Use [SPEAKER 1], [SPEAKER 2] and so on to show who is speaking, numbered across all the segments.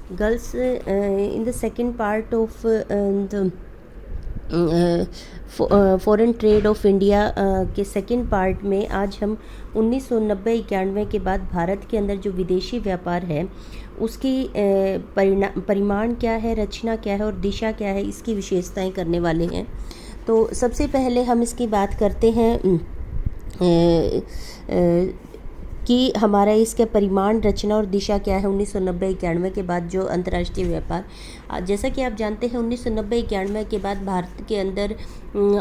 [SPEAKER 1] girls, in the second part of the foreign trade off India के second part में आज हम 1990-91 के बाद भारत के अंदर जो विदेशी व्यापार है उसकी परिमाण क्या है, रचना क्या है और दिशा क्या है, इसकी विशेषताएं करने वाले हैं। तो सबसे पहले हम इसकी बात करते हैं कि हमारा इसका परिमाण, रचना और दिशा क्या है 1990-91 के बाद जो अंतर्राष्ट्रीय व्यापार। जैसा कि आप जानते हैं 1990-91 के बाद भारत के अंदर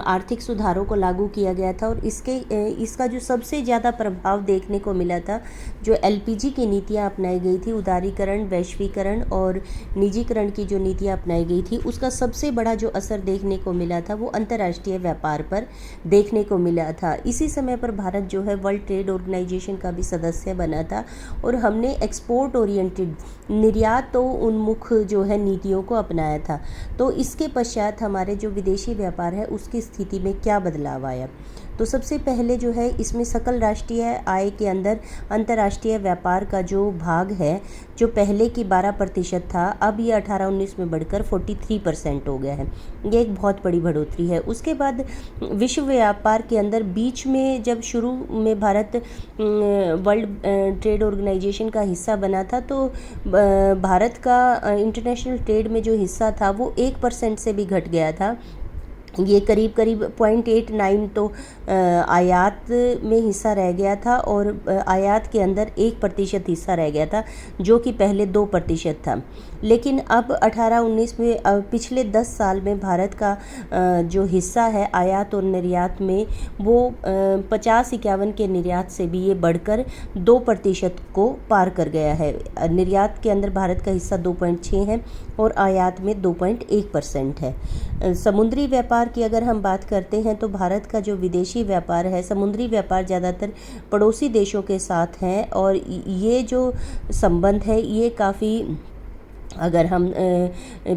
[SPEAKER 1] आर्थिक सुधारों को लागू किया गया था और इसका जो सबसे ज़्यादा प्रभाव देखने को मिला था, जो एलपीजी की नीतियाँ अपनाई गई थी, उदारीकरण, वैश्वीकरण और निजीकरण की जो नीतियाँ अपनाई गई थी, उसका सबसे बड़ा जो असर देखने को मिला था वो अंतर्राष्ट्रीय व्यापार पर देखने को मिला था। इसी समय पर भारत जो है वर्ल्ड ट्रेड ऑर्गेनाइजेशन का भी सदस्य बना था और हमने एक्सपोर्ट ओरिएंटेड, निर्यात तो उन्मुख जो है नीतियों को अपनाया था। तो इसके पश्चात हमारे जो विदेशी व्यापार है उसकी स्थिति में क्या बदलाव आया। तो सबसे पहले जो है इसमें सकल राष्ट्रीय आय के अंदर अंतर्राष्ट्रीय व्यापार का जो भाग है, जो पहले की 12% था, अब ये 18-19 में बढ़कर 43% हो गया है। ये एक बहुत बड़ी बढ़ोतरी है। उसके बाद विश्व व्यापार के अंदर बीच में जब शुरू में भारत वर्ल्ड ट्रेड ऑर्गेनाइजेशन का हिस्सा बना था तो भारत का इंटरनेशनल ट्रेड में जो हिस्सा था वो 1% से भी घट गया था। ये करीब 0.89 तो आयात में हिस्सा रह गया था और आयात के अंदर 1% हिस्सा रह गया था, जो कि पहले 2% था। लेकिन अब 18-19 में पिछले 10 साल में भारत का जो हिस्सा है आयात और निर्यात में वो 50-51 के निर्यात से भी ये बढ़कर 2% को पार कर गया है। निर्यात के अंदर भारत का हिस्सा 2.6 है और आयात में 2.1% है। समुद्री व्यापार की अगर हम बात करते हैं तो भारत का जो विदेशी व्यापार है, समुद्री व्यापार ज़्यादातर पड़ोसी देशों के साथ है और ये जो संबंध है ये काफ़ी, अगर हम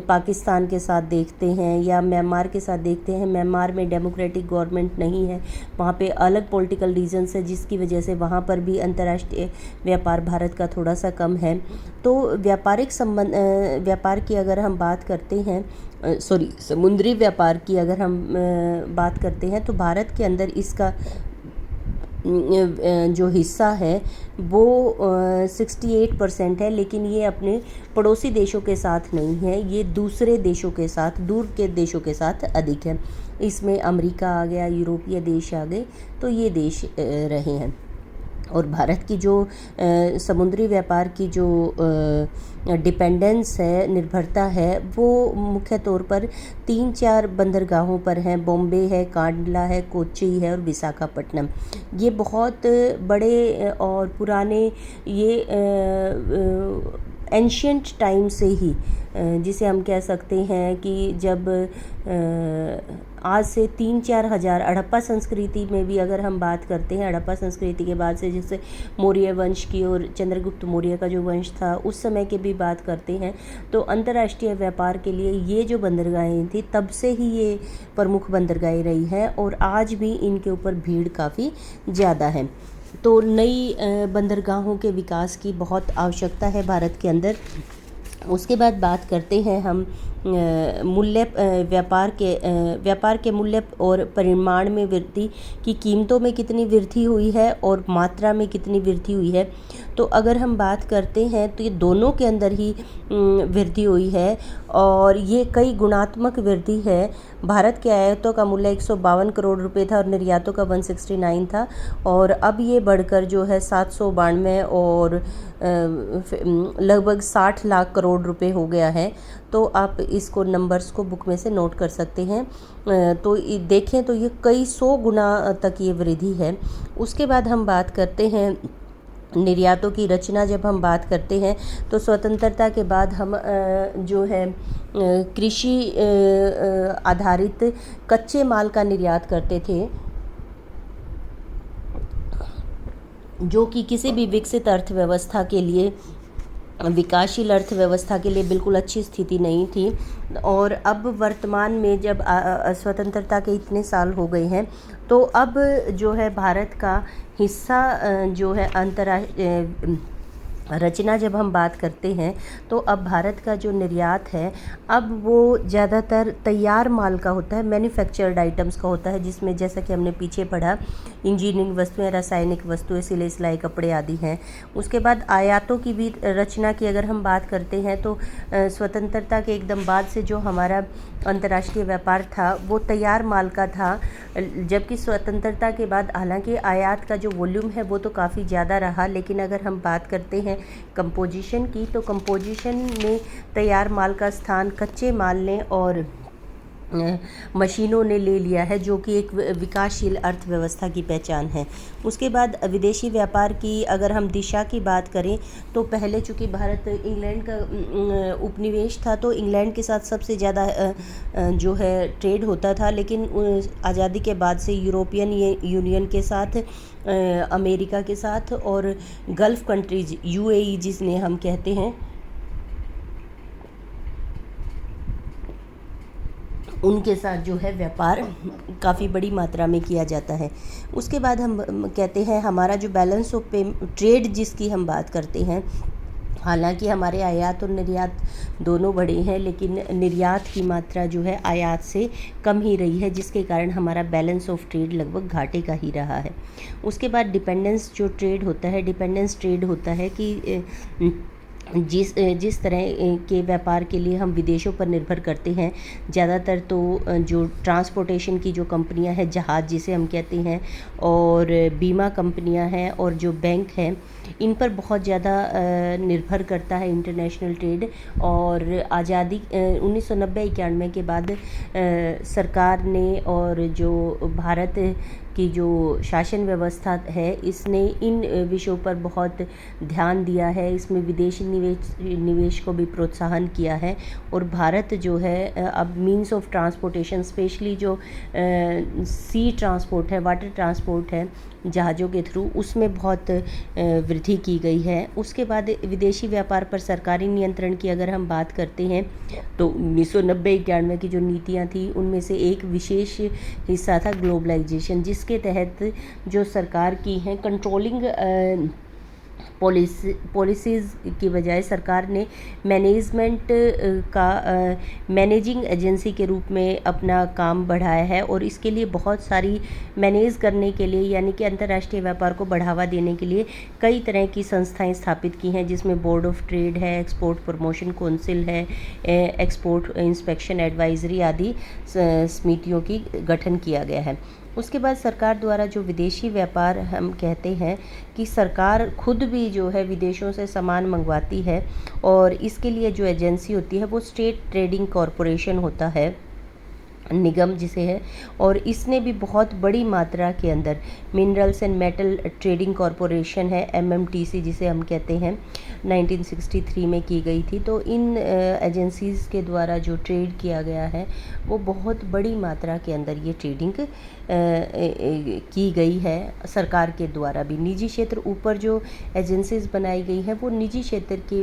[SPEAKER 1] पाकिस्तान के साथ देखते हैं या म्यांमार के साथ देखते हैं, म्यांमार में डेमोक्रेटिक गवर्नमेंट नहीं है, वहाँ पे अलग पॉलिटिकल रीजंस है जिसकी वजह से वहाँ पर भी अंतर्राष्ट्रीय व्यापार भारत का थोड़ा सा कम है। तो व्यापारिक संबंध, व्यापार की अगर हम बात करते हैं, समुद्री व्यापार की अगर हम बात करते हैं तो भारत के अंदर इसका जो हिस्सा है वो 68% है, लेकिन ये अपने पड़ोसी देशों के साथ नहीं है, ये दूसरे देशों के साथ, दूर के देशों के साथ अधिक है। इसमें अमेरिका आ गया, यूरोपीय देश आ गए, तो ये देश रहे हैं। और भारत की जो समुद्री व्यापार की जो डिपेंडेंस है, निर्भरता है, वो मुख्य तौर पर 3-4 बंदरगाहों पर हैं। बॉम्बे है, कांडला है, कोच्चि है और विशाखापट्टनम। ये बहुत बड़े और पुराने, ये एंशियंट टाइम से ही, जिसे हम कह सकते हैं कि जब आज से 3-4 हज़ार, हड़प्पा संस्कृति में भी अगर हम बात करते हैं, हड़प्पा संस्कृति के बाद से जैसे मौर्य वंश की और चंद्रगुप्त मौर्य का जो वंश था उस समय की भी बात करते हैं, तो अंतर्राष्ट्रीय व्यापार के लिए ये जो बंदरगाहें थी तब से ही ये प्रमुख बंदरगाहें रही हैं और आज भी इनके ऊपर भीड़ काफ़ी ज़्यादा है। तो नई बंदरगाहों के विकास की बहुत आवश्यकता है भारत के अंदर। उसके बाद बात करते हैं हम मूल्य, व्यापार के मूल्य और परिमाण में वृद्धि की, कीमतों में कितनी वृद्धि हुई है और मात्रा में कितनी वृद्धि हुई है। तो अगर हम बात करते हैं तो ये दोनों के अंदर ही वृद्धि हुई है और ये कई गुणात्मक वृद्धि है। भारत के आयातों का मूल्य 152 करोड़ रुपए था और निर्यातों का 169 था और अब ये बढ़कर जो है 792 और लगभग 60 लाख करोड़ रुपए हो गया है। तो आप इसको नंबर्स को बुक में से नोट कर सकते हैं। तो देखें तो ये कई 100 गुना तक ये वृद्धि है। उसके बाद हम बात करते हैं निर्यातों की रचना। जब हम बात करते हैं तो स्वतंत्रता के बाद हम जो है कृषि आधारित कच्चे माल का निर्यात करते थे, जो कि किसी भी विकसित अर्थव्यवस्था के लिए, विकासशील अर्थव्यवस्था के लिए बिल्कुल अच्छी स्थिति नहीं थी। और अब वर्तमान में जब स्वतंत्रता के इतने साल हो गए हैं तो अब जो है भारत का हिस्सा जो है रचना जब हम बात करते हैं तो अब भारत का जो निर्यात है अब वो ज़्यादातर तैयार माल का होता है, मैन्युफैक्चर्ड आइटम्स का होता है, जिसमें जैसा कि हमने पीछे पढ़ा इंजीनियरिंग वस्तुएं, रासायनिक वस्तुएं, सिलाई सिलाई कपड़े आदि हैं। उसके बाद आयातों की भी रचना की अगर हम बात करते हैं तो स्वतंत्रता के एकदम बाद से जो हमारा अंतर्राष्ट्रीय व्यापार था वो तैयार माल का था, जबकि स्वतंत्रता के बाद हालांकि आयात का जो वॉल्यूम है वो तो काफ़ी ज़्यादा रहा, लेकिन अगर हम बात करते हैं कंपोजिशन की तो कंपोजिशन में तैयार माल का स्थान कच्चे माल ने और मशीनों ने ले लिया है, जो कि एक विकासशील अर्थव्यवस्था की पहचान है। उसके बाद विदेशी व्यापार की अगर हम दिशा की बात करें तो पहले चूँकि भारत इंग्लैंड का उपनिवेश था तो इंग्लैंड के साथ सबसे ज़्यादा जो है ट्रेड होता था, लेकिन आज़ादी के बाद से यूरोपियन यूनियन के साथ, अमेरिका के साथ और गल्फ़ कंट्रीज यूएई जिसने हम कहते हैं उनके साथ जो है व्यापार काफ़ी बड़ी मात्रा में किया जाता है। उसके बाद हम कहते हैं हमारा जो बैलेंस ऑफ ट्रेड जिसकी हम बात करते हैं, हालांकि हमारे आयात और निर्यात दोनों बढ़े हैं, लेकिन निर्यात की मात्रा जो है आयात से कम ही रही है, जिसके कारण हमारा बैलेंस ऑफ ट्रेड लगभग घाटे का ही रहा है। उसके बाद डिपेंडेंस जो ट्रेड होता है, डिपेंडेंस ट्रेड होता है कि जिस तरह के व्यापार के लिए हम विदेशों पर निर्भर करते हैं, ज़्यादातर तो जो ट्रांसपोर्टेशन की जो कंपनियां हैं, जहाज़ जिसे हम कहते हैं, और बीमा कंपनियां हैं और जो बैंक हैं, इन पर बहुत ज़्यादा निर्भर करता है इंटरनेशनल ट्रेड। और आज़ादी 1990-91 के बाद सरकार ने और जो भारत की जो शासन व्यवस्था है इसने इन विषयों पर बहुत ध्यान दिया है, इसमें विदेशी निवेश को भी प्रोत्साहन किया है। और भारत जो है अब मींस ऑफ ट्रांसपोर्टेशन, स्पेशली जो सी ट्रांसपोर्ट है, वाटर ट्रांसपोर्ट है जहाज़ों के थ्रू, उसमें बहुत वृद्धि की गई है। उसके बाद विदेशी व्यापार पर सरकारी नियंत्रण की अगर हम बात करते हैं तो 1990-91 की जो नीतियां थी उनमें से एक विशेष हिस्सा था ग्लोबलाइजेशन, जिसके तहत जो सरकार की हैं कंट्रोलिंग पॉलिसीज़ की बजाय सरकार ने मैनेजमेंट का मैनेजिंग एजेंसी के रूप में अपना काम बढ़ाया है। और इसके लिए बहुत सारी मैनेज करने के लिए, यानी कि अंतर्राष्ट्रीय व्यापार को बढ़ावा देने के लिए कई तरह की संस्थाएं स्थापित की हैं, जिसमें बोर्ड ऑफ ट्रेड है, एक्सपोर्ट प्रमोशन काउंसिल है, एक्सपोर्ट इंस्पेक्शन एडवाइजरी आदि समितियों की गठन किया गया है। उसके बाद सरकार द्वारा जो विदेशी व्यापार हम कहते हैं कि सरकार खुद भी जो है विदेशों से सामान मंगवाती है, और इसके लिए जो एजेंसी होती है वो स्टेट ट्रेडिंग कॉरपोरेशन होता है, निगम जिसे है। और इसने भी बहुत बड़ी मात्रा के अंदर minerals and metal trading corporation है, एमएमटीसी जिसे हम कहते हैं, 1963 में की गई थी। तो इन एजेंसीज़ के द्वारा जो ट्रेड किया गया है वो बहुत बड़ी मात्रा के अंदर ये ट्रेडिंग की गई है सरकार के द्वारा भी। निजी क्षेत्र ऊपर जो एजेंसीज़ बनाई गई हैं वो निजी क्षेत्र की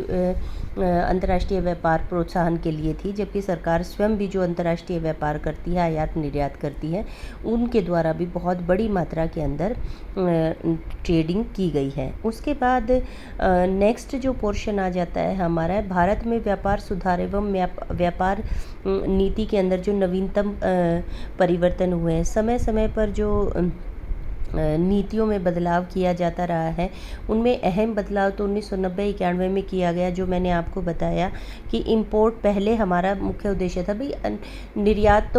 [SPEAKER 1] अंतर्राष्ट्रीय व्यापार प्रोत्साहन के लिए थी, जबकि सरकार स्वयं भी जो अंतर्राष्ट्रीय व्यापार करती है, आयात निर्यात करती है, उनके द्वारा भी बहुत बड़ी मात्रा के अंदर ट्रेडिंग की गई है। उसके बाद नेक्स्ट जो पोर्शन आ जाता है हमारा, भारत में व्यापार सुधार एवं व्यापार नीति के अंदर जो नवीनतम परिवर्तन हुए हैं, समय समय पर जो नीतियों में बदलाव किया जाता रहा है, उनमें अहम बदलाव तो 1990-91 में किया गया, जो मैंने आपको बताया कि इंपोर्ट पहले हमारा मुख्य उद्देश्य था भाई निर्यात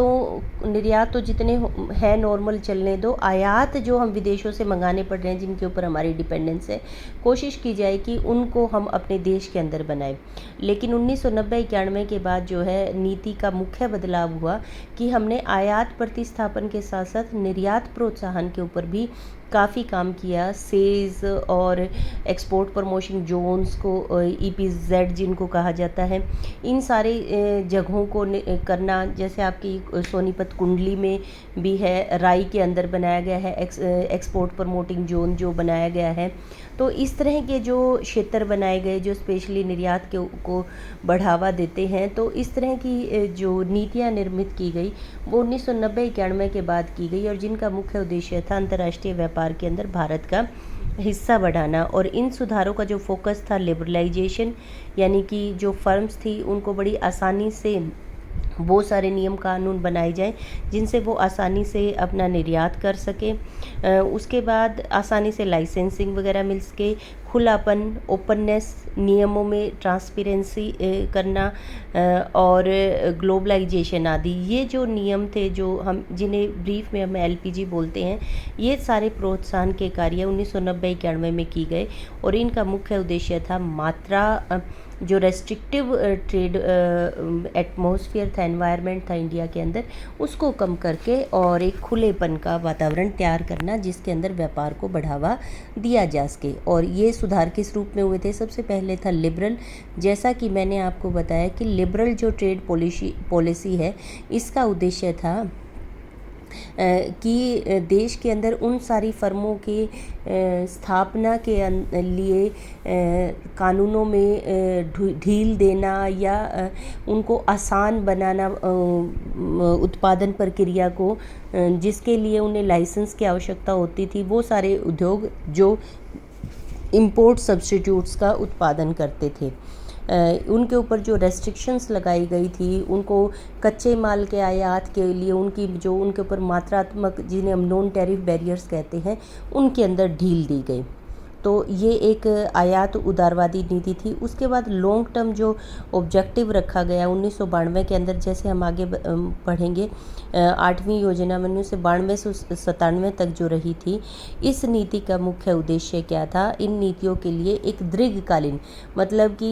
[SPEAKER 1] तो जितने हैं नॉर्मल चलने दो, आयात जो हम विदेशों से मंगाने पड़ रहे हैं जिनके ऊपर हमारी डिपेंडेंस है, कोशिश की जाए कि उनको हम अपने देश के अंदर बनाएं। लेकिन 1990-91 के बाद जो है नीति का मुख्य बदलाव हुआ कि हमने आयात प्रतिस्थापन के साथ साथ निर्यात प्रोत्साहन के ऊपर भी काफ़ी काम किया। सेज और एक्सपोर्ट प्रमोशन जोन्स को EPZ जिनको कहा जाता है, इन सारे जगहों को करना, जैसे आपकी सोनीपत कुंडली में भी है, राई के अंदर बनाया गया है एक्सपोर्ट प्रमोटिंग जोन जो बनाया गया है। तो इस तरह के जो क्षेत्र बनाए गए जो स्पेशली निर्यात को बढ़ावा देते हैं, तो इस तरह की जो नीतियाँ निर्मित की गई वो 1990-91 के बाद की गई, और जिनका मुख्य उद्देश्य था अंतर्राष्ट्रीय व्यापार के अंदर भारत का हिस्सा बढ़ाना। और इन सुधारों का जो फोकस था लिबरलाइजेशन, यानी कि जो फर्म्स थी उनको बड़ी आसानी से वो सारे नियम कानून बनाए जाएं जिनसे वो आसानी से अपना निर्यात कर सकें। उसके बाद आसानी से लाइसेंसिंग वगैरह मिल सके, खुलापन, ओपननेस, नियमों में ट्रांसपेरेंसी करना और ग्लोबलाइजेशन आदि, ये जो नियम थे जो हम जिन्हें ब्रीफ में हम एलपीजी बोलते हैं, ये सारे प्रोत्साहन के कार्य 1990-91 में की गए। और इनका मुख्य उद्देश्य था मात्रा जो रेस्ट्रिक्टिव ट्रेड एटमॉस्फेयर था, एनवायरनमेंट था इंडिया के अंदर, उसको कम करके और एक खुलेपन का वातावरण तैयार करना जिसके अंदर व्यापार को बढ़ावा दिया जा सके। और ये सुधार किस रूप में हुए थे? सबसे पहले था लिबरल। जैसा कि मैंने आपको बताया कि लिबरल जो ट्रेड पॉलिसी है, इसका उद्देश्य था कि देश के अंदर उन सारी फर्मों के स्थापना के लिए कानूनों में ढील देना या उनको आसान बनाना उत्पादन प्रक्रिया को, जिसके लिए उन्हें लाइसेंस की आवश्यकता होती थी। वो सारे उद्योग जो इंपोर्ट सब्स्टिट्यूट्स का उत्पादन करते थे, उनके ऊपर जो रेस्ट्रिक्शंस लगाई गई थी, उनको कच्चे माल के आयात के लिए उनकी जो उनके ऊपर मात्रात्मक, जिन्हें हम नॉन टैरिफ बैरियर्स कहते हैं, उनके अंदर ढील दी गई। तो ये एक आयात उदारवादी नीति थी। उसके बाद लॉन्ग टर्म जो ऑब्जेक्टिव रखा गया 1992 के अंदर, जैसे हम आगे पढ़ेंगे, 8वीं योजना में 1992 से 97 तक जो रही थी, इस नीति का मुख्य उद्देश्य क्या था? इन नीतियों के लिए एक दीर्घकालीन, मतलब कि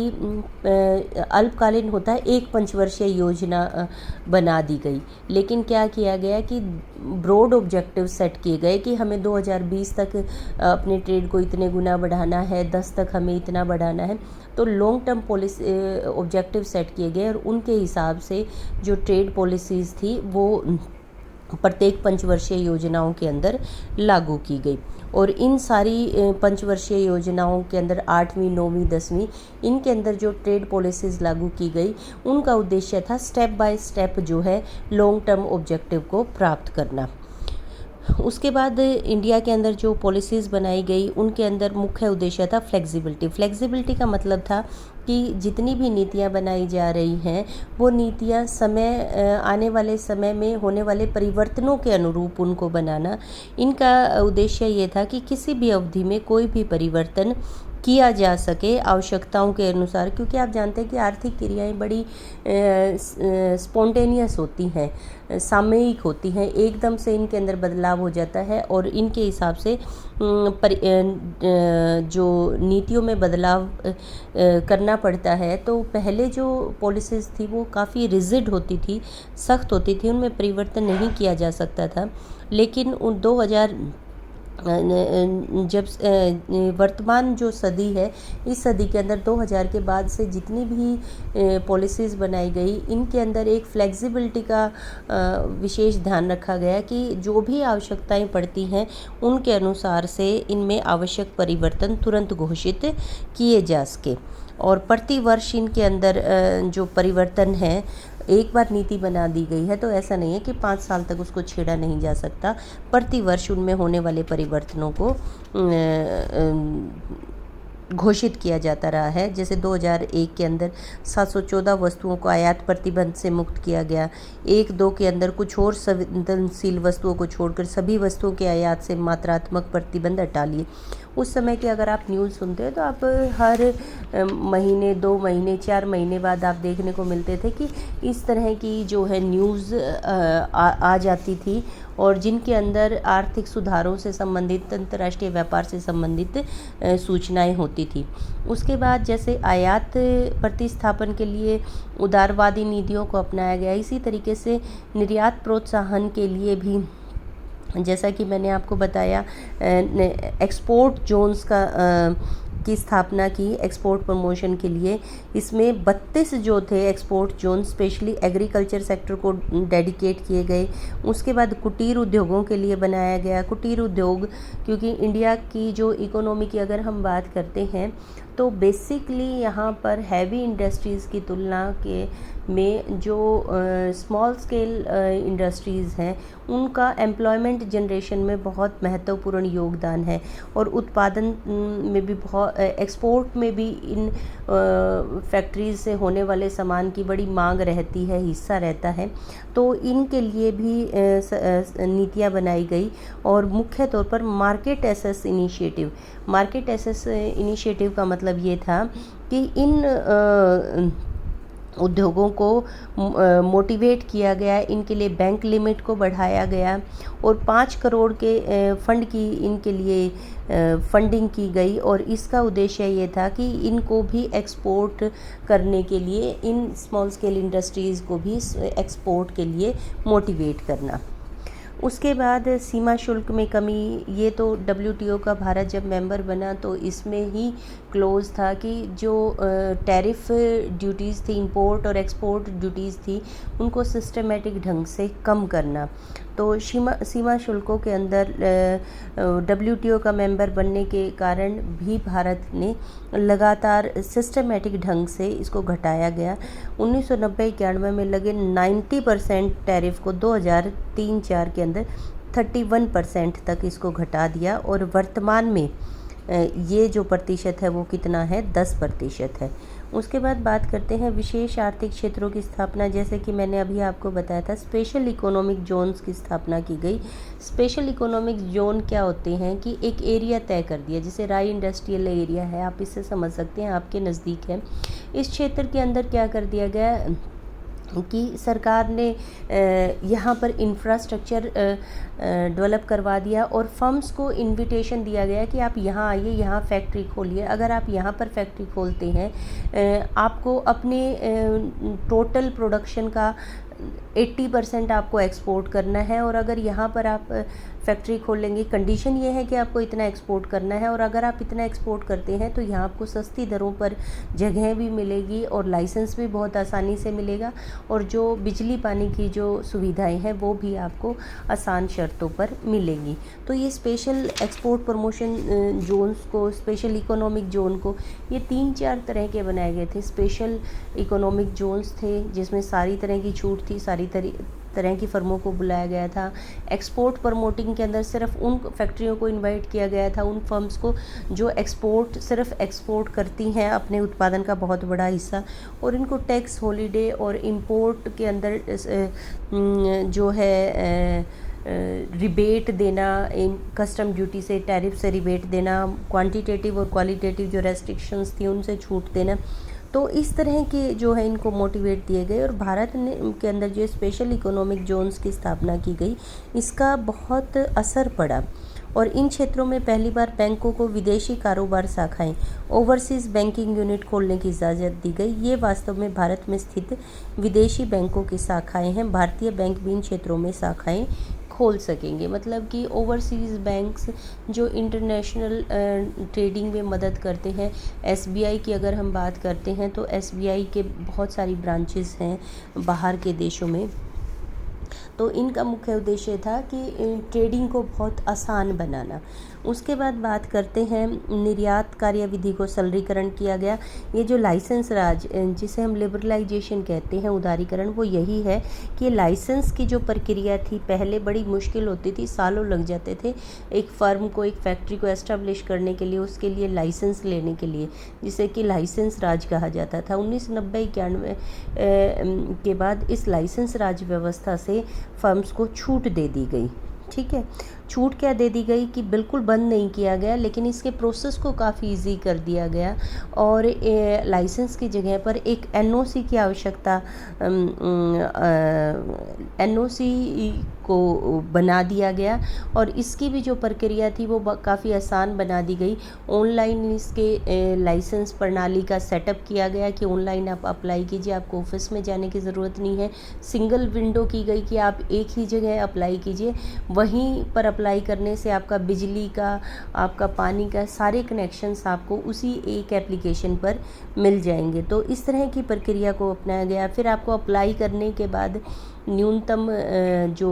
[SPEAKER 1] अल्पकालीन होता है, एक पंचवर्षीय योजना बना दी गई। लेकिन क्या किया गया कि ब्रॉड ऑब्जेक्टिव सेट किए गए कि हमें 2020 तक अपने ट्रेड को इतने गुना बढ़ाना है, 10 तक हमें इतना बढ़ाना है। तो long term policy objective set किए गए और उनके हिसाब से जो ट्रेड पॉलिसीज़ थी वो प्रत्येक पंचवर्षीय योजनाओं के अंदर लागू की गई। और इन सारी पंचवर्षीय योजनाओं के अंदर 8वीं, 9वीं, 10वीं, इनके अंदर जो ट्रेड पॉलिसीज़ लागू की गई, उनका उद्देश्य था स्टेप बाय स्टेप जो है लॉन्ग टर्म ऑब्जेक्टिव को प्राप्त करना। उसके बाद इंडिया के अंदर जो पॉलिसीज़ बनाई गई, उनके अंदर मुख्य उद्देश्य था फ्लेक्सिबिलिटी। फ्लेक्सिबिलिटी का मतलब था कि जितनी भी नीतियां बनाई जा रही हैं, वो नीतियां आने वाले समय में होने वाले परिवर्तनों के अनुरूप उनको बनाना। इनका उद्देश्य ये था कि किसी भी अवधि में कोई भी परिवर्तन किया जा सके आवश्यकताओं के अनुसार, क्योंकि आप जानते हैं कि आर्थिक क्रियाएं बड़ी स्पॉन्टेनियस होती हैं, सामयिक होती हैं, एकदम से इनके अंदर बदलाव हो जाता है और इनके हिसाब से जो नीतियों में बदलाव करना पड़ता है। तो पहले जो पॉलिसीज़ थी वो काफ़ी रिजिड होती थी, सख्त होती थी, उनमें परिवर्तन नहीं किया जा सकता था। लेकिन उन 2000 जब वर्तमान जो सदी है, इस सदी के अंदर 2000 के बाद से जितनी भी पॉलिसीज़ बनाई गई, इनके अंदर एक फ्लेक्सिबिलिटी का विशेष ध्यान रखा गया कि जो भी आवश्यकताएं पड़ती हैं उनके अनुसार से इनमें आवश्यक परिवर्तन तुरंत घोषित किए जा सके। और प्रति वर्ष इनके अंदर जो परिवर्तन है, एक बार नीति बना दी गई है तो ऐसा नहीं है कि 5 साल तक उसको छेड़ा नहीं जा सकता। प्रति वर्ष उनमें होने वाले परिवर्तनों को घोषित किया जाता रहा है। जैसे 2001 के अंदर 714 वस्तुओं को आयात प्रतिबंध से मुक्त किया गया। 1-2 के अंदर कुछ और संवेदनशील वस्तुओं को छोड़कर सभी वस्तुओं के आयात से मात्रात्मक प्रतिबंध हटा लिए। उस समय की अगर आप न्यूज़ सुनते हो तो आप हर महीने, 2 महीने, 4 महीने बाद आप देखने को मिलते थे कि इस तरह की जो है न्यूज़ आ जाती थी और जिनके अंदर आर्थिक सुधारों से संबंधित, अंतर्राष्ट्रीय व्यापार से संबंधित सूचनाएं होती थी। उसके बाद जैसे आयात प्रतिस्थापन के लिए उदारवादी नीतियों को अपनाया गया, इसी तरीके से निर्यात प्रोत्साहन के लिए भी, जैसा कि मैंने आपको बताया, एक्सपोर्ट जोन्स की स्थापना की एक्सपोर्ट प्रमोशन के लिए। इसमें 32 जो थे export zone specially agriculture sector को डेडिकेट किए गए। उसके बाद कुटीर उद्योगों के लिए बनाया गया। कुटीर उद्योग, क्योंकि इंडिया की जो इकोनॉमी की अगर हम बात करते हैं तो बेसिकली यहाँ पर हैवी इंडस्ट्रीज़ की तुलना के में जो स्मॉल स्केल इंडस्ट्रीज़ हैं उनका एम्प्लॉयमेंट जनरेशन में बहुत महत्वपूर्ण योगदान है, और उत्पादन में भी बहुत, एक्सपोर्ट में भी इन फैक्ट्रीज से होने वाले सामान की बड़ी मांग रहती है, हिस्सा रहता है। तो इनके लिए भी नीतियाँ बनाई गई, और मुख्य तौर पर मार्केट एसेस इनिशिएटिव का मतलब ये था कि इन उद्योगों को मोटिवेट किया गया, इनके लिए बैंक लिमिट को बढ़ाया गया, और 5 करोड़ के फंड की इनके लिए फंडिंग की गई। और इसका उद्देश्य ये था कि इनको भी एक्सपोर्ट करने के लिए, इन स्मॉल स्केल इंडस्ट्रीज़ को भी एक्सपोर्ट के लिए मोटिवेट करना। उसके बाद सीमा शुल्क में कमी, ये तो WTO का भारत जब मेंबर बना तो इसमें ही क्लोज था कि जो टैरिफ ड्यूटीज़ थी, इंपोर्ट और एक्सपोर्ट ड्यूटीज़ थी, उनको सिस्टमेटिक ढंग से कम करना। तो सीमा शुल्कों के अंदर WTO का मेंबर बनने के कारण भी भारत ने लगातार सिस्टमेटिक ढंग से इसको घटाया गया। 1990-91 में लगे 90% टैरिफ को 2003-04 के अंदर 31% तक इसको घटा दिया, और वर्तमान में ये जो प्रतिशत है वो कितना है, 10% है। उसके बाद बात करते हैं विशेष आर्थिक क्षेत्रों की स्थापना। जैसे कि मैंने अभी आपको बताया था, स्पेशल इकोनॉमिक जोन्स की स्थापना की गई। स्पेशल इकोनॉमिक जोन क्या होते हैं कि एक एरिया तय कर दिया, जैसे राय इंडस्ट्रियल एरिया है, आप इससे समझ सकते हैं, आपके नज़दीक है। इस क्षेत्र के अंदर क्या कर दिया गया कि सरकार ने यहाँ पर इंफ्रास्ट्रक्चर डेवलप करवा दिया, और फर्म्स को इनविटेशन दिया गया कि आप यहाँ आइए, यहाँ फैक्ट्री खोलिए। अगर आप यहाँ पर फैक्ट्री खोलते हैं, आपको अपने टोटल प्रोडक्शन का 80% आपको एक्सपोर्ट करना है, और अगर यहाँ पर आप फैक्ट्री खोल लेंगे, कंडीशन ये है कि आपको इतना एक्सपोर्ट करना है, और अगर आप इतना एक्सपोर्ट करते हैं तो यहाँ आपको सस्ती दरों पर जगह भी मिलेगी, और लाइसेंस भी बहुत आसानी से मिलेगा, और जो बिजली पानी की जो सुविधाएं हैं वो भी आपको आसान शर्तों पर मिलेंगी। तो ये स्पेशल एक्सपोर्ट प्रमोशन जोन्स को, स्पेशल इकोनॉमिक जोन को, ये 3-4 तरह के बनाए गए थे। स्पेशल इकोनॉमिक जोन्स थे जिसमें सारी तरह की छूट थी, सारी तरह की फर्मों को बुलाया गया था। एक्सपोर्ट प्रमोटिंग के अंदर सिर्फ उन फैक्ट्रियों को इनवाइट किया गया था, उन फर्म्स को जो सिर्फ एक्सपोर्ट करती हैं अपने उत्पादन का बहुत बड़ा हिस्सा, और इनको टैक्स हॉलीडे और इंपोर्ट के अंदर जो है रिबेट देना, कस्टम ड्यूटी से, टैरिफ से रिबेट देना, क्वांटिटेटिव और क्वालिटेटिव जो रेस्ट्रिक्शंस थी उनसे छूट देना। तो इस तरह के जो है इनको मोटिवेट दिए गए, और भारत ने के अंदर जो स्पेशल इकोनॉमिक जोन्स की स्थापना की गई, इसका बहुत असर पड़ा, और इन क्षेत्रों में पहली बार बैंकों को विदेशी कारोबार शाखाएं, ओवरसीज़ बैंकिंग यूनिट खोलने की इजाज़त दी गई। ये वास्तव में भारत में स्थित विदेशी बैंकों की शाखाएं हैं। भारतीय बैंक भी इन क्षेत्रों में शाखाएं खोल सकेंगे, मतलब कि ओवरसीज़ बैंक्स जो इंटरनेशनल ट्रेडिंग में मदद करते हैं। SBI की अगर हम बात करते हैं तो SBI के बहुत सारी ब्रांचेस हैं बाहर के देशों में। तो इनका मुख्य उद्देश्य था कि ट्रेडिंग को बहुत आसान बनाना। उसके बाद बात करते हैं निर्यात कार्यविधि को सरलीकरण किया गया। ये जो लाइसेंस राज, जिसे हम लिबरलाइजेशन कहते हैं, उदारीकरण, वो यही है कि लाइसेंस की जो प्रक्रिया थी पहले बड़ी मुश्किल होती थी, सालों लग जाते थे एक फ़र्म को, एक फैक्ट्री को एस्टेब्लिश करने के लिए, उसके लिए लाइसेंस लेने के लिए, जिसे कि लाइसेंस राज कहा जाता था। 1990-91 के बाद इस लाइसेंस राज व्यवस्था से फर्म्स को छूट दे दी गई। ठीक है, छूट क्या दे दी गई कि बिल्कुल बंद नहीं किया गया, लेकिन इसके प्रोसेस को काफ़ी इजी कर दिया गया, और लाइसेंस की जगह पर एक NOC की आवश्यकता, NOC को बना दिया गया, और इसकी भी जो प्रक्रिया थी वो काफ़ी आसान बना दी गई। ऑनलाइन इसके लाइसेंस प्रणाली का सेटअप किया गया कि ऑनलाइन आप अप्लाई कीजिए, आपको ऑफिस में जाने की ज़रूरत नहीं है। सिंगल विंडो की गई कि आप एक ही जगह अप्लाई कीजिए, वहीं पर अप्लाई करने से आपका बिजली का, आपका पानी का, सारे कनेक्शंस आपको उसी एक एप्लीकेशन पर मिल जाएंगे। तो इस तरह की प्रक्रिया को अपनाया गया। फिर आपको अप्लाई करने के बाद न्यूनतम जो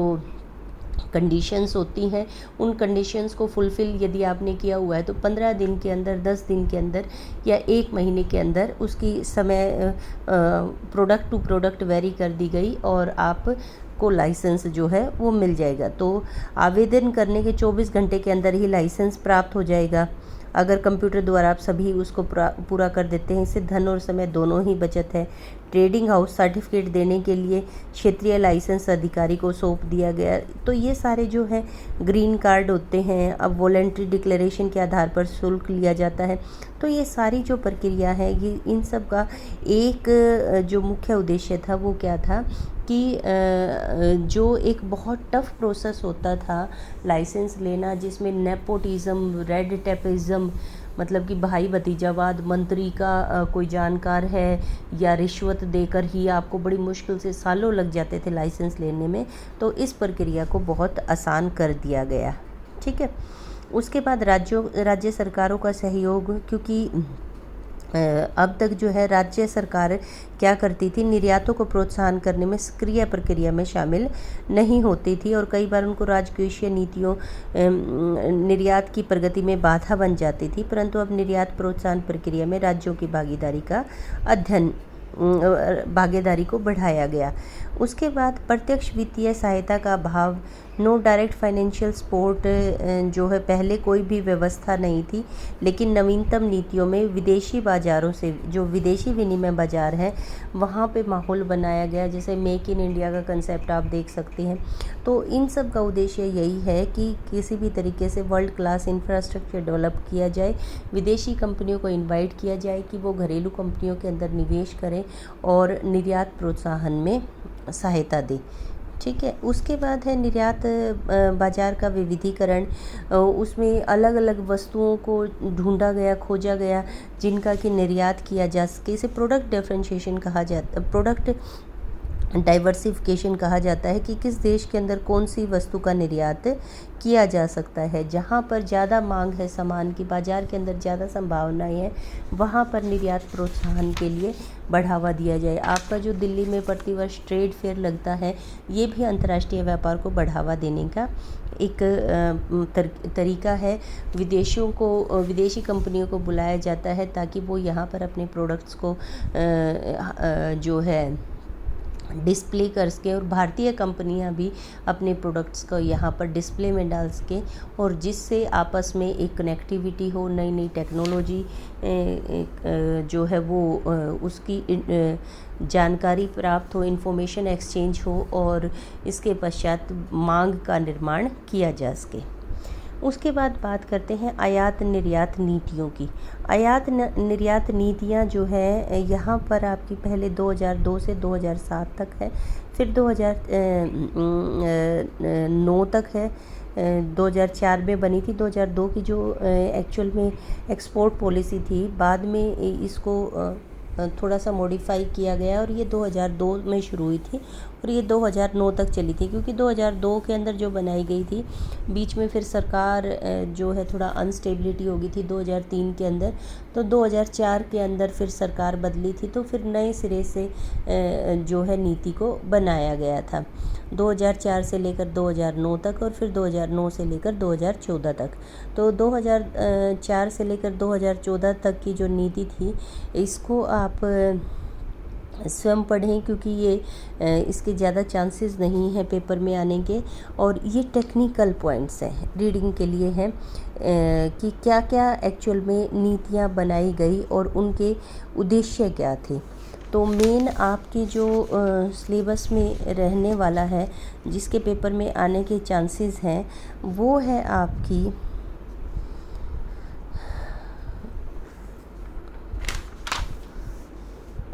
[SPEAKER 1] कंडीशंस होती हैं, उन कंडीशंस को फुलफ़िल यदि आपने किया हुआ है तो 15 दिन के अंदर, 10 दिन के अंदर या 1 महीने के अंदर उसकी समय प्रोडक्ट टू प्रोडक्ट वेरी कर दी गई और आप को लाइसेंस जो है वो मिल जाएगा। तो आवेदन करने के 24 घंटे के अंदर ही लाइसेंस प्राप्त हो जाएगा। अगर कंप्यूटर द्वारा आप सभी उसको पूरा कर देते हैं, इससे धन और समय दोनों ही बचत है। ट्रेडिंग हाउस सर्टिफिकेट देने के लिए क्षेत्रीय लाइसेंस अधिकारी को सौंप दिया गया। तो ये सारे जो है ग्रीन कार्ड होते हैं, अब वॉलंटरी डिक्लेरेशन के आधार पर शुल्क लिया जाता है। तो ये सारी जो प्रक्रिया है, ये इन सब का एक जो मुख्य उद्देश्य था वो क्या था कि जो एक बहुत टफ प्रोसेस होता था लाइसेंस लेना, जिसमें नेपोटिज्म, रेड टेपिज्म, मतलब कि भाई भतीजावाद, मंत्री का कोई जानकार है या रिश्वत देकर ही आपको बड़ी मुश्किल से सालों लग जाते थे लाइसेंस लेने में, तो इस प्रक्रिया को बहुत आसान कर दिया गया। ठीक है। उसके बाद राज्य सरकारों का सहयोग, क्योंकि अब तक जो है राज्य सरकार क्या करती थी, निर्यातों को प्रोत्साहन करने में सक्रिय प्रक्रिया में शामिल नहीं होती थी और कई बार उनको राजकोषीय नीतियों निर्यात की प्रगति में बाधा बन जाती थी। परंतु अब निर्यात प्रोत्साहन प्रक्रिया में राज्यों की भागीदारी को बढ़ाया गया। उसके बाद प्रत्यक्ष वित्तीय सहायता का अभाव, नो डायरेक्ट फाइनेंशियल सपोर्ट जो है, पहले कोई भी व्यवस्था नहीं थी, लेकिन नवीनतम नीतियों में विदेशी बाज़ारों से, जो विदेशी विनिमय बाज़ार है, वहाँ पे माहौल बनाया गया। जैसे मेक इन इंडिया का कंसेप्ट आप देख सकते हैं। तो इन सब का उद्देश्य यही है कि किसी भी तरीके से वर्ल्ड क्लास इंफ्रास्ट्रक्चर डेवलप किया जाए, विदेशी कंपनियों को इन्वाइट किया जाए कि वो घरेलू कंपनियों के अंदर निवेश करें और निर्यात प्रोत्साहन में सहायता दें। ठीक है। उसके बाद है निर्यात बाज़ार का विविधीकरण। उसमें अलग अलग वस्तुओं को ढूंढा गया, खोजा गया, जिनका कि निर्यात किया जा सके। इसे प्रोडक्ट डिफरेंशिएशन कहा जाता, प्रोडक्ट डाइवर्सिफिकेशन कहा जाता है कि किस देश के अंदर कौन सी वस्तु का निर्यात किया जा सकता है। जहाँ पर ज़्यादा मांग है सामान की, बाज़ार के अंदर ज़्यादा संभावनाएं हैं, वहाँ पर निर्यात प्रोत्साहन के लिए बढ़ावा दिया जाए। आपका जो दिल्ली में प्रतिवर्ष ट्रेड फेयर लगता है, ये भी अंतर्राष्ट्रीय व्यापार को बढ़ावा देने का एक तरीका है। विदेशी कंपनियों को बुलाया जाता है ताकि वो यहाँ पर अपने प्रोडक्ट्स को जो है डिस्प्ले कर सके और भारतीय कंपनियां भी अपने प्रोडक्ट्स को यहाँ पर डिस्प्ले में डाल सके और जिससे आपस में एक कनेक्टिविटी हो, नई नई टेक्नोलॉजी जो है वो उसकी जानकारी प्राप्त हो, इंफॉर्मेशन एक्सचेंज हो और इसके पश्चात मांग का निर्माण किया जा सके। उसके बाद बात करते हैं आयात निर्यात नीतियों की। आयात निर्यात नीतियां जो है यहाँ पर आपकी पहले 2002 से 2007 तक है, फिर 2009 तक है, 2004 में बनी थी। 2002 की जो एक्चुअल में एक्सपोर्ट पॉलिसी थी, बाद में इसको थोड़ा सा मॉडिफाई किया गया और ये 2002 में शुरू हुई थी और ये 2009 तक चली थी। क्योंकि 2002 के अंदर जो बनाई गई थी, बीच में फिर सरकार जो है थोड़ा अनस्टेबिलिटी हो गई थी 2003 के अंदर, तो 2004 के अंदर फिर सरकार बदली थी, तो फिर नए सिरे से जो है नीति को बनाया गया था 2004 से लेकर 2009 तक और फिर 2009 से लेकर 2014 तक। तो 2004 से लेकर 2014 तक की जो नीति थी, इसको आप स्वयं पढ़ें क्योंकि ये इसके ज़्यादा चांसेस नहीं है पेपर में आने के, और ये टेक्निकल पॉइंट्स हैं, रीडिंग के लिए हैं कि क्या क्या एक्चुअल में नीतियाँ बनाई गई और उनके उद्देश्य क्या थे। तो मेन आपके जो सिलेबस में रहने वाला है, जिसके पेपर में आने के चांसेस हैं, वो है आपकी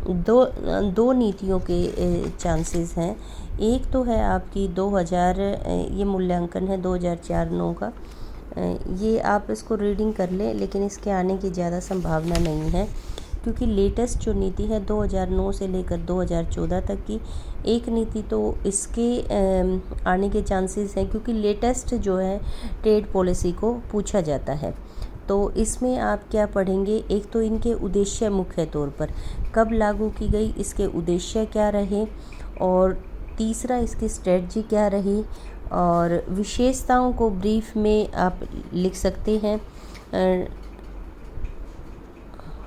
[SPEAKER 1] दो नीतियों के चांसेस हैं। एक तो है आपकी 2000, ये मूल्यांकन है 2004-09 का, ये आप इसको रीडिंग कर लें, लेकिन इसके आने की ज़्यादा संभावना नहीं है क्योंकि लेटेस्ट जो नीति है 2009 से लेकर 2014 तक की एक नीति, तो इसके आने के चांसेस हैं क्योंकि लेटेस्ट जो है ट्रेड पॉलिसी को पूछा जाता है। तो इसमें आप क्या पढ़ेंगे, एक तो इनके उद्देश्य मुख्य तौर पर कब लागू की गई, इसके उद्देश्य क्या रहे, और तीसरा इसकी स्ट्रेटजी क्या रही, और विशेषताओं को ब्रीफ में आप लिख सकते हैं।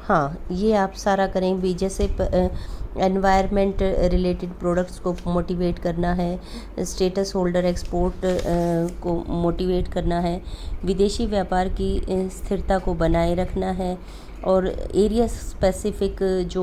[SPEAKER 1] हाँ, ये आप सारा करें भी, जैसे एनवायरनमेंट रिलेटेड प्रोडक्ट्स को मोटिवेट करना है, स्टेटस होल्डर एक्सपोर्ट को मोटिवेट करना है, विदेशी व्यापार की स्थिरता को बनाए रखना है, और एरिया स्पेसिफिक जो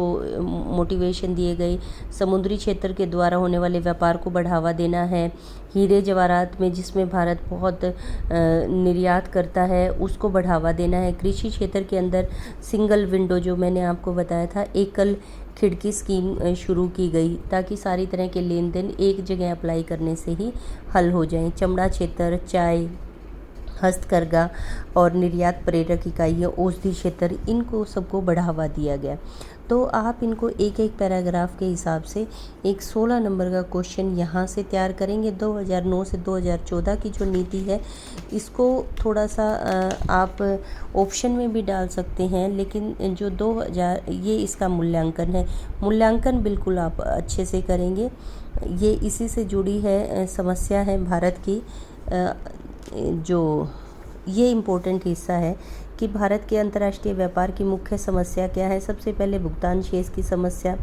[SPEAKER 1] मोटिवेशन दिए गए, समुद्री क्षेत्र के द्वारा होने वाले व्यापार को बढ़ावा देना है, हीरे जवाहरात में जिसमें भारत बहुत निर्यात करता है उसको बढ़ावा देना है, कृषि क्षेत्र के अंदर सिंगल विंडो जो मैंने आपको बताया था, एकल खिड़की स्कीम शुरू की गई ताकि सारी तरह के लेन देन एक जगह अप्लाई करने से ही हल हो जाएं। चमड़ा क्षेत्र, चाय, हस्तकरघा और निर्यात प्रेरक इकाइयाँ, औषधि क्षेत्र, इनको सबको बढ़ावा दिया गया। तो आप इनको एक एक पैराग्राफ के हिसाब से एक 16 नंबर का क्वेश्चन यहाँ से तैयार करेंगे। 2009 से 2014 की जो नीति है इसको थोड़ा सा आप ऑप्शन में भी डाल सकते हैं, लेकिन जो 2000 ये इसका मूल्यांकन है, मूल्यांकन बिल्कुल आप अच्छे से करेंगे। ये इसी से जुड़ी है समस्या है भारत की। जो ये इम्पोर्टेंट हिस्सा है कि भारत के अंतर्राष्ट्रीय व्यापार की मुख्य समस्या क्या है। सबसे पहले भुगतान शेष की समस्या,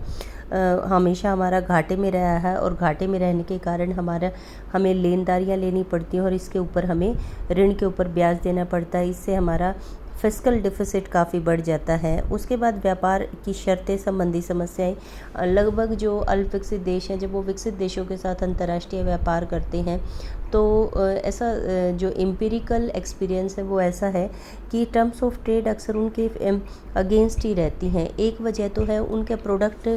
[SPEAKER 1] हमेशा हमारा घाटे में रहा है और घाटे में रहने के कारण हमें लेनदारियाँ लेनी पड़ती हैं और इसके ऊपर हमें ऋण के ऊपर ब्याज देना पड़ता है। इससे हमारा फिस्कल डिफिसिट काफ़ी बढ़ जाता है। उसके बाद व्यापार की शर्तें संबंधी समस्याएं, लगभग जो अल्प विकसित देश हैं जब वो विकसित देशों के साथ अंतर्राष्ट्रीय व्यापार करते हैं तो ऐसा जो एम्पिरिकल एक्सपीरियंस है वो ऐसा है कि टर्म्स ऑफ ट्रेड अक्सर उनके अगेंस्ट ही रहती हैं। एक वजह तो है उनके प्रोडक्ट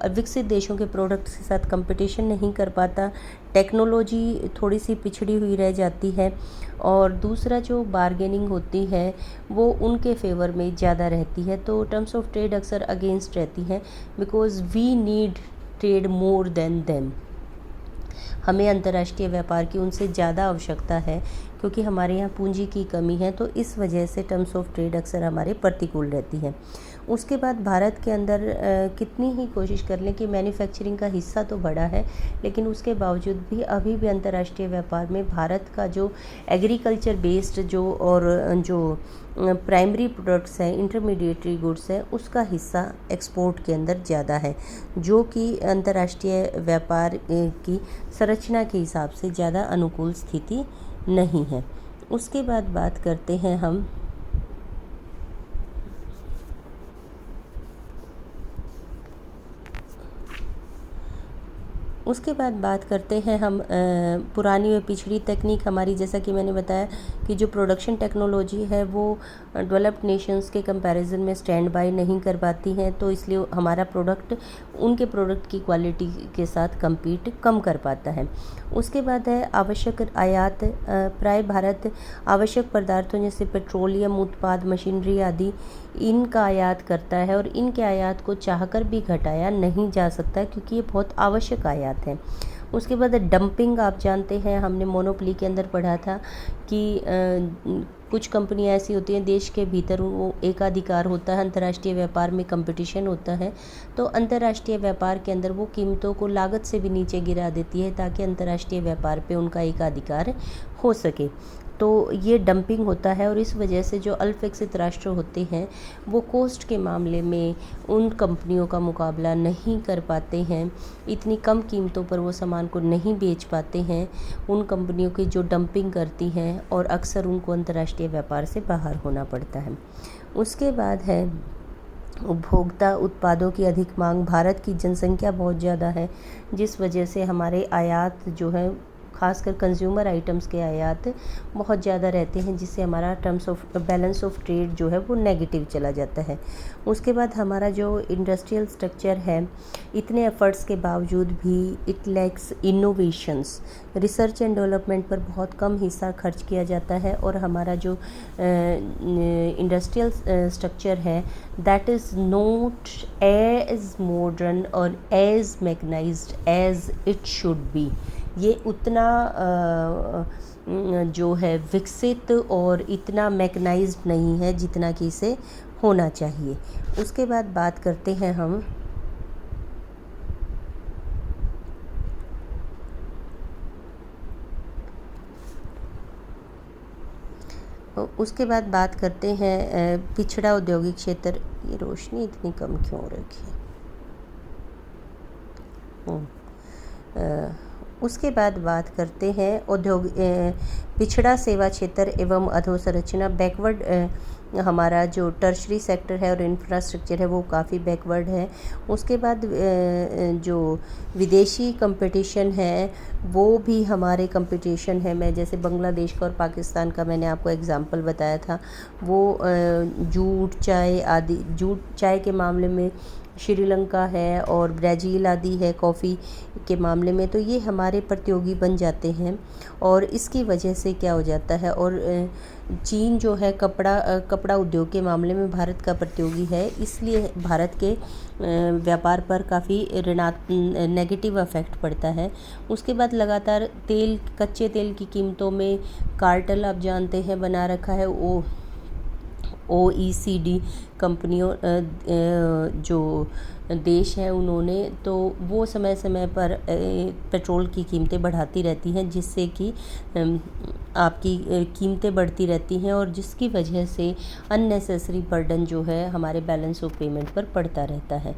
[SPEAKER 1] विकसित देशों के प्रोडक्ट के साथ कंपटीशन नहीं कर पाता, टेक्नोलॉजी थोड़ी सी पिछड़ी हुई रह जाती है, और दूसरा जो बारगेनिंग होती है वो उनके फेवर में ज़्यादा रहती है। तो टर्म्स ऑफ ट्रेड अक्सर अगेंस्ट रहती हैं, because we need trade more than them. हमें अंतर्राष्ट्रीय व्यापार की उनसे ज़्यादा आवश्यकता है क्योंकि हमारे यहाँ पूंजी की कमी है, तो इस वजह से टर्म्स ऑफ ट्रेड अक्सर हमारे प्रतिकूल रहती है। उसके बाद भारत के अंदर कितनी ही कोशिश कर लें कि मैन्युफैक्चरिंग का हिस्सा तो बढ़ा है, लेकिन उसके बावजूद भी अभी भी अंतर्राष्ट्रीय व्यापार में भारत का जो एग्रीकल्चर बेस्ड जो प्राइमरी प्रोडक्ट्स हैं, इंटरमीडिएटरी गुड्स हैं, उसका हिस्सा एक्सपोर्ट के अंदर ज़्यादा है, जो कि अंतर्राष्ट्रीय व्यापार की संरचना के हिसाब से ज़्यादा अनुकूल स्थिति नहीं है। उसके बाद बात करते हैं हम पुरानी व पिछड़ी तकनीक हमारी, जैसा कि मैंने बताया कि जो प्रोडक्शन टेक्नोलॉजी है वो डेवलप्ड नेशंस के कंपैरिजन में स्टैंड बाय नहीं कर पाती हैं, तो इसलिए हमारा प्रोडक्ट उनके प्रोडक्ट की क्वालिटी के साथ compete कम कर पाता है। उसके बाद है आवश्यक आयात। प्राय भारत आवश्यक पदार्थों जैसे पेट्रोलियम उत्पाद, मशीनरी आदि इनका आयात करता है, और इनके आयात को चाहकर भी घटाया नहीं जा सकता क्योंकि ये बहुत आवश्यक आयात हैं। उसके बाद डंपिंग, आप जानते हैं हमने मोनोपोली के अंदर पढ़ा था कि कुछ कंपनियां ऐसी होती हैं देश के भीतर वो एकाधिकार होता है, अंतर्राष्ट्रीय व्यापार में कंपटीशन होता है, तो अंतर्राष्ट्रीय व्यापार के अंदर वो कीमतों को लागत से भी नीचे गिरा देती है ताकि अंतर्राष्ट्रीय व्यापार पे उनका एकाधिकार हो सके। तो ये डंपिंग होता है, और इस वजह से जो अल्प विकसित राष्ट्र होते हैं वो कोस्ट के मामले में उन कंपनियों का मुकाबला नहीं कर पाते हैं, इतनी कम कीमतों पर वो सामान को नहीं बेच पाते हैं उन कंपनियों की जो डंपिंग करती हैं, और अक्सर उनको अंतर्राष्ट्रीय व्यापार से बाहर होना पड़ता है। उसके बाद है उपभोक्ता उत्पादों की अधिक मांग। भारत की जनसंख्या बहुत ज़्यादा है, जिस वजह से हमारे आयात जो है, खासकर कंज्यूमर आइटम्स के आयात बहुत ज़्यादा रहते हैं, जिससे हमारा terms of balance of trade जो है वो नेगेटिव चला जाता है। उसके बाद हमारा जो इंडस्ट्रियल स्ट्रक्चर है, इतने एफर्ट्स के बावजूद भी it lacks innovations, research and development पर बहुत कम हिस्सा खर्च किया जाता है, और हमारा जो इंडस्ट्रियल स्ट्रक्चर है that is not as modern और as mechanized as it should be. ये उतना जो है विकसित और इतना मैकेनाइज्ड नहीं है जितना कि इसे होना चाहिए। उसके बाद बात करते हैं हम उसके बाद बात करते हैं पिछड़ा औद्योगिक क्षेत्र। ये रोशनी इतनी कम क्यों हो रखी है? उसके बाद बात करते हैं पिछड़ा सेवा क्षेत्र एवं अधोसंरचना। बैकवर्ड हमारा जो टर्शरी सेक्टर है और इंफ्रास्ट्रक्चर है वो काफ़ी बैकवर्ड है। उसके बाद जो विदेशी कंपटीशन है वो भी हमारे कंपटीशन है। मैं जैसे बांग्लादेश का और पाकिस्तान का मैंने आपको एग्जांपल बताया था, वो जूट चाय आदि, जूट चाय के मामले में श्रीलंका है और ब्राज़ील आदि है कॉफ़ी के मामले में, तो ये हमारे प्रतियोगी बन जाते हैं। और इसकी वजह से क्या हो जाता है, और चीन जो है कपड़ा उद्योग के मामले में भारत का प्रतियोगी है, इसलिए भारत के व्यापार पर काफ़ी नेगेटिव इफ़ेक्ट पड़ता है। उसके बाद लगातार कच्चे तेल की कीमतों में कार्टेल आप जानते हैं बना रखा है। OECD कंपनियों जो देश हैं उन्होंने, तो वो समय समय पर पेट्रोल की कीमतें बढ़ाती रहती हैं, जिससे कि आपकी कीमतें बढ़ती रहती हैं और जिसकी वजह से अननेसेसरी बर्डन जो है हमारे बैलेंस ऑफ पेमेंट पर पड़ता रहता है।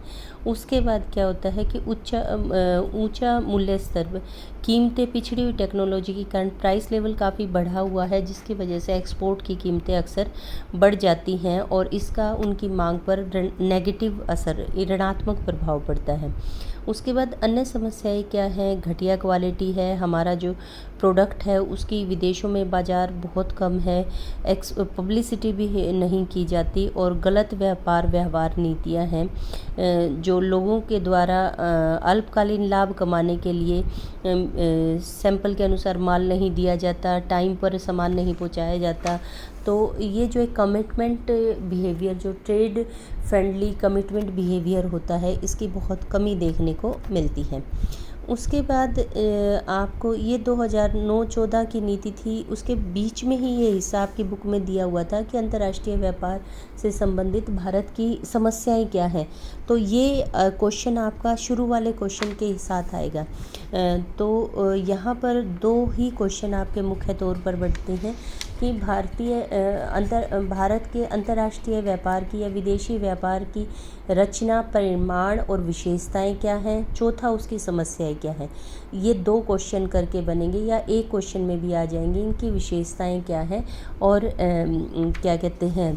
[SPEAKER 1] उसके बाद क्या होता है कि ऊंचा मूल्य स्तर पर कीमतें, पिछड़ी हुई टेक्नोलॉजी के कारण प्राइस लेवल काफ़ी बढ़ा हुआ है, जिसकी वजह से एक्सपोर्ट की कीमतें अक्सर बढ़ जाती हैं और इसका उनकी मांग पर नेगेटिव असर, ऋणात्मक प्रभाव पड़ता है। उसके बाद अन्य समस्याएं क्या हैं? घटिया क्वालिटी है, हमारा जो प्रोडक्ट है उसकी विदेशों में बाज़ार बहुत कम है, पब्लिसिटी भी नहीं की जाती और गलत व्यवहार नीतियां हैं जो लोगों के द्वारा अल्पकालीन लाभ कमाने के लिए सैंपल के अनुसार माल नहीं दिया जाता, टाइम पर सामान नहीं पहुंचाया जाता। तो ये जो एक कमिटमेंट बिहेवियर, जो ट्रेड फ्रेंडली कमिटमेंट बिहेवियर होता है, इसकी बहुत कमी देखने को मिलती है। उसके बाद आपको ये 2009-14 की नीति थी, उसके बीच में ही ये हिस्सा आपकी बुक में दिया हुआ था कि अंतर्राष्ट्रीय व्यापार से संबंधित भारत की समस्याएं क्या हैं। तो ये क्वेश्चन आपका शुरू वाले क्वेश्चन के साथ आएगा। तो यहाँ पर 2 ही क्वेश्चन आपके मुख्य तौर पर बढ़ते हैं कि भारत के अंतर्राष्ट्रीय व्यापार की या विदेशी व्यापार की रचना, परिमाण और विशेषताएं क्या हैं, चौथा उसकी समस्याएं क्या हैं। ये 2 क्वेश्चन करके बनेंगे या एक क्वेश्चन में भी आ जाएंगे, इनकी विशेषताएं क्या हैं और क्या कहते हैं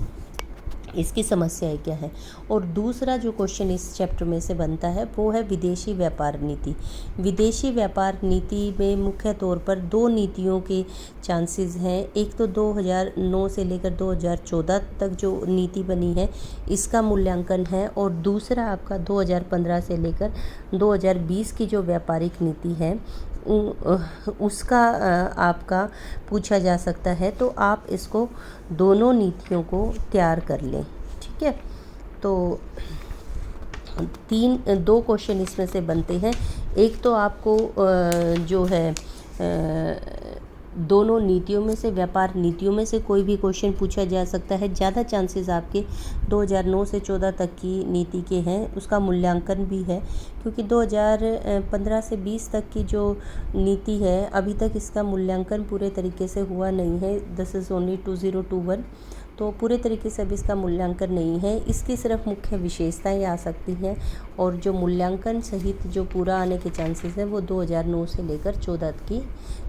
[SPEAKER 1] इसकी समस्याएं क्या है। और दूसरा जो क्वेश्चन इस चैप्टर में से बनता है वो है विदेशी व्यापार नीति। विदेशी व्यापार नीति में मुख्य तौर पर 2 नीतियों के चांसेस हैं। एक तो 2009 से लेकर 2014 तक जो नीति बनी है इसका मूल्यांकन है, और दूसरा आपका 2015 से लेकर 2020 की जो व्यापारिक नीति है उसका आपका पूछा जा सकता है। तो आप इसको दोनों नीतियों को तैयार कर लें, ठीक है। तो 2 क्वेश्चन इसमें से बनते हैं। एक तो आपको जो है दोनों नीतियों में से, व्यापार नीतियों में से कोई भी क्वेश्चन पूछा जा सकता है। ज़्यादा चांसेस आपके 2009 से 14 तक की नीति के हैं, उसका मूल्यांकन भी है, क्योंकि 2015 से 20 तक की जो नीति है अभी तक इसका मूल्यांकन पूरे तरीके से हुआ नहीं है। दिस इज़ ओनली 2021, तो पूरे तरीके से अभी इसका मूल्यांकन नहीं है। इसकी सिर्फ मुख्य विशेषताएं आ सकती हैं, और जो मूल्यांकन सहित जो पूरा आने के चांसेस हैं वो 2009 से लेकर 14 की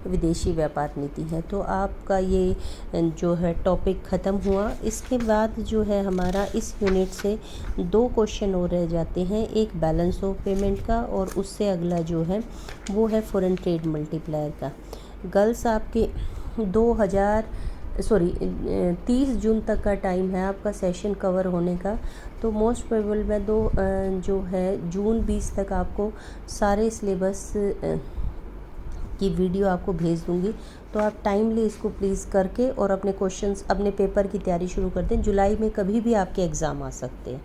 [SPEAKER 1] विदेशी व्यापार नीति है। तो आपका ये जो है टॉपिक ख़त्म हुआ। इसके बाद जो है हमारा इस यूनिट से 2 क्वेश्चन और रह जाते हैं, एक बैलेंस ऑफ पेमेंट का और उससे अगला जो है वो है फॉरेन ट्रेड मल्टीप्लायर का। गर्ल्स आपके 30 जून तक का टाइम है आपका सेशन कवर होने का। तो मोस्ट प्रोबेबल मैं जो है जून 20 तक आपको सारे सिलेबस की वीडियो आपको भेज दूंगी। तो आप टाइमली इसको प्लीज़ करके और अपने क्वेश्चंस, अपने पेपर की तैयारी शुरू कर दें। जुलाई में कभी भी आपके एग्ज़ाम आ सकते हैं।